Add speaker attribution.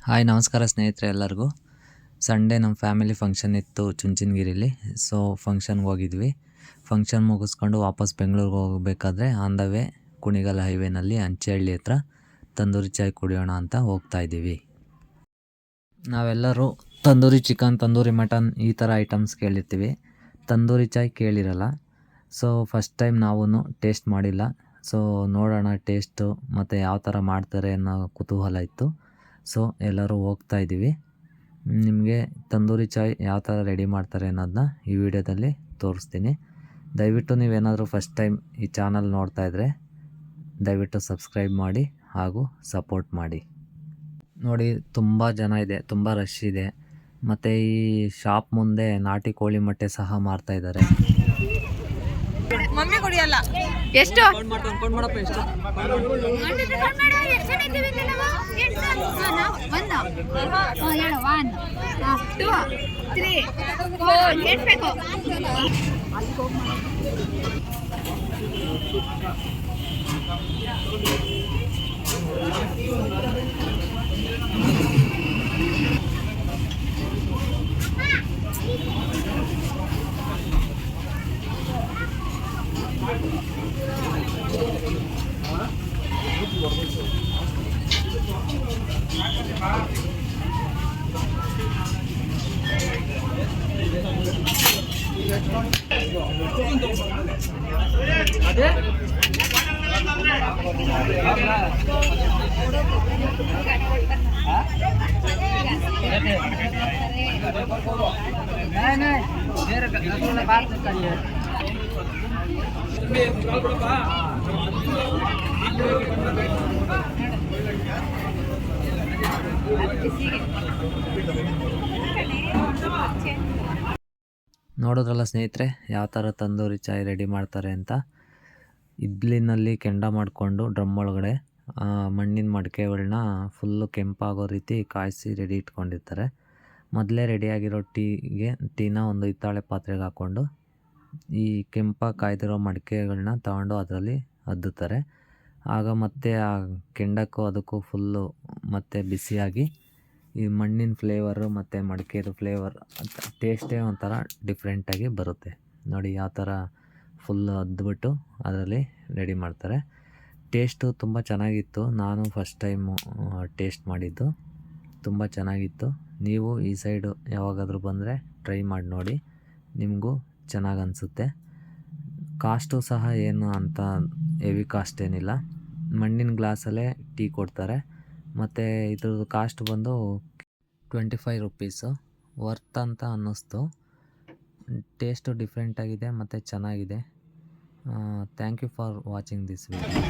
Speaker 1: Hi ನಮಸ್ಕಾರ ಸ್ನೇಹಿತರೆ ಎಲ್ಲರಿಗೂ. ಸಂಡೇ ನಮ್ಮ ಫ್ಯಾಮಿಲಿ ಫಂಕ್ಷನ್ ಇತ್ತು ಚುಂಚನಗಿರಿಲಿ. ಸೊ ಫಂಕ್ಷನ್ಗೆ ಹೋಗಿದ್ವಿ. ಫಂಕ್ಷನ್ ಮುಗಿಸ್ಕೊಂಡು ವಾಪಸ್ ಬೆಂಗಳೂರಿಗೆ ಹೋಗಬೇಕಾದ್ರೆ ಆನ್ ದ ವೇ ಕುಣಿಗಲ್ ಹೈವೇನಲ್ಲಿ ಅಂಚೆಹಳ್ಳಿ ಹತ್ರ ತಂದೂರಿ ಚಾಯ್ ಕುಡಿಯೋಣ ಅಂತ ಹೋಗ್ತಾ ಇದ್ದೀವಿ. ನಾವೆಲ್ಲರೂ ತಂದೂರಿ ಚಿಕನ್, ತಂದೂರಿ ಮಟನ್ ಈ ಥರ ಐಟಮ್ಸ್ ಕೇಳಿರ್ತೀವಿ. ತಂದೂರಿ ಚಾಯ್ ಕೇಳಿರಲ್ಲ. ಸೊ ಫಸ್ಟ್ ಟೈಮ್ ನಾವು ಟೇಸ್ಟ್ ಮಾಡಿಲ್ಲ. ಸೊ ನೋಡೋಣ ಟೇಸ್ಟು ಮತ್ತು ಯಾವ ಥರ ಮಾಡ್ತಾರೆ ಅನ್ನೋ ಕುತೂಹಲ ಇತ್ತು. ಸೊ ಎಲ್ಲರೂ ಹೋಗ್ತಾ ಇದ್ದೀವಿ. ನಿಮಗೆ ತಂದೂರಿ ಚಾಯ್ ಯಾವ ಥರ ರೆಡಿ ಮಾಡ್ತಾರೆ ಅನ್ನೋದನ್ನ ಈ ವಿಡಿಯೋದಲ್ಲಿ ತೋರಿಸ್ತೀನಿ. ದಯವಿಟ್ಟು ನೀವೇನಾದರೂ ಫಸ್ಟ್ ಟೈಮ್ ಈ ಚಾನಲ್ ನೋಡ್ತಾ ಇದ್ದರೆ ದಯವಿಟ್ಟು ಸಬ್ಸ್ಕ್ರೈಬ್ ಮಾಡಿ ಹಾಗೂ ಸಪೋರ್ಟ್ ಮಾಡಿ. ನೋಡಿ, ತುಂಬ ಜನ ಇದೆ, ತುಂಬ ರಶ್ ಇದೆ. ಮತ್ತು ಈ ಶಾಪ್ ಮುಂದೆ ನಾಟಿ ಕೋಳಿ ಮೊಟ್ಟೆ ಸಹ ಮಾರ್ತಾಯಿದ್ದಾರೆ.
Speaker 2: ಮಮ್ಮಿ ಕುಡಿಯಲ್ಲ. ಎಷ್ಟು
Speaker 1: ನೋಡೋದ್ರಲ್ಲ ಸ್ನೇಹಿತರೆ, ಯಾವ ಥರ ತಂದೂರಿ ಚಾಯ್ ರೆಡಿ ಮಾಡ್ತಾರೆ ಅಂತ. ಇಡ್ಲಿನಲ್ಲಿ ಕೆಂಡ ಮಾಡಿಕೊಂಡು ಡ್ರಮ್ ಒಳಗಡೆ ಮಣ್ಣಿನ ಮಡಿಕೆಗಳನ್ನ ಫುಲ್ಲು ಕೆಂಪಾಗೋ ರೀತಿ ಕಾಯಿಸಿ ರೆಡಿ ಇಟ್ಕೊಂಡಿರ್ತಾರೆ. ಮೊದಲೇ ರೆಡಿಯಾಗಿರೋ ಟೀನ ಒಂದು ಹಿತ್ತಾಳೆ ಪಾತ್ರೆಗೆ ಹಾಕ್ಕೊಂಡು ಈ ಕೆಂಪಾಗಿ ಕಾಯ್ದಿರೋ ಮಡಿಕೆಗಳನ್ನ ತಗೊಂಡು ಅದರಲ್ಲಿ ಅದ್ದುತ್ತಾರೆ. ಆಗ ಮತ್ತೆ ಆ ಕೆಂಡಕ್ಕೂ ಅದಕ್ಕೂ ಫುಲ್ಲು ಮತ್ತೆ ಬಿಸಿಯಾಗಿ ಈ ಮಣ್ಣಿನ ಫ್ಲೇವರು ಮತ್ತು ಮಡಿಕೆದು ಫ್ಲೇವರ್ ಟೇಸ್ಟೇ ಒಂಥರ ಡಿಫ್ರೆಂಟಾಗಿ ಬರುತ್ತೆ. ನೋಡಿ ಯಾವ ಥರ ಫುಲ್ಲು ಅದ್ಬಿಟ್ಟು ಅದರಲ್ಲಿ ರೆಡಿ ಮಾಡ್ತಾರೆ. ಟೇಸ್ಟು ತುಂಬ ಚೆನ್ನಾಗಿತ್ತು. ನಾನು ಫಸ್ಟ್ ಟೈಮು ಟೇಸ್ಟ್ ಮಾಡಿದ್ದು, ತುಂಬ ಚೆನ್ನಾಗಿತ್ತು. ನೀವು ಈ ಸೈಡು ಯಾವಾಗಾದರೂ ಬಂದರೆ ಟ್ರೈ ಮಾಡಿ ನೋಡಿ, ನಿಮಗೂ ಚೆನ್ನಾಗಿ ಅನಿಸುತ್ತೆ. ಕಾಸ್ಟು ಸಹ ಏನು ಅಂತ ಹೆವಿ ಕಾಸ್ಟ್ ಏನಿಲ್ಲ. ಮಣ್ಣಿನ ಗ್ಲಾಸಲ್ಲೇ ಟೀ ಕೊಡ್ತಾರೆ. ಮತ್ತು ಇದ್ರದ್ದು ಕಾಸ್ಟ್ ಬಂದು 25 ರುಪೀಸು. ವರ್ತ್ ಅಂತ ಅನ್ನಿಸ್ತು. ಟೇಸ್ಟು ಡಿಫ್ರೆಂಟಾಗಿದೆ ಮತ್ತು ಚೆನ್ನಾಗಿದೆ. Thank you for watching this video.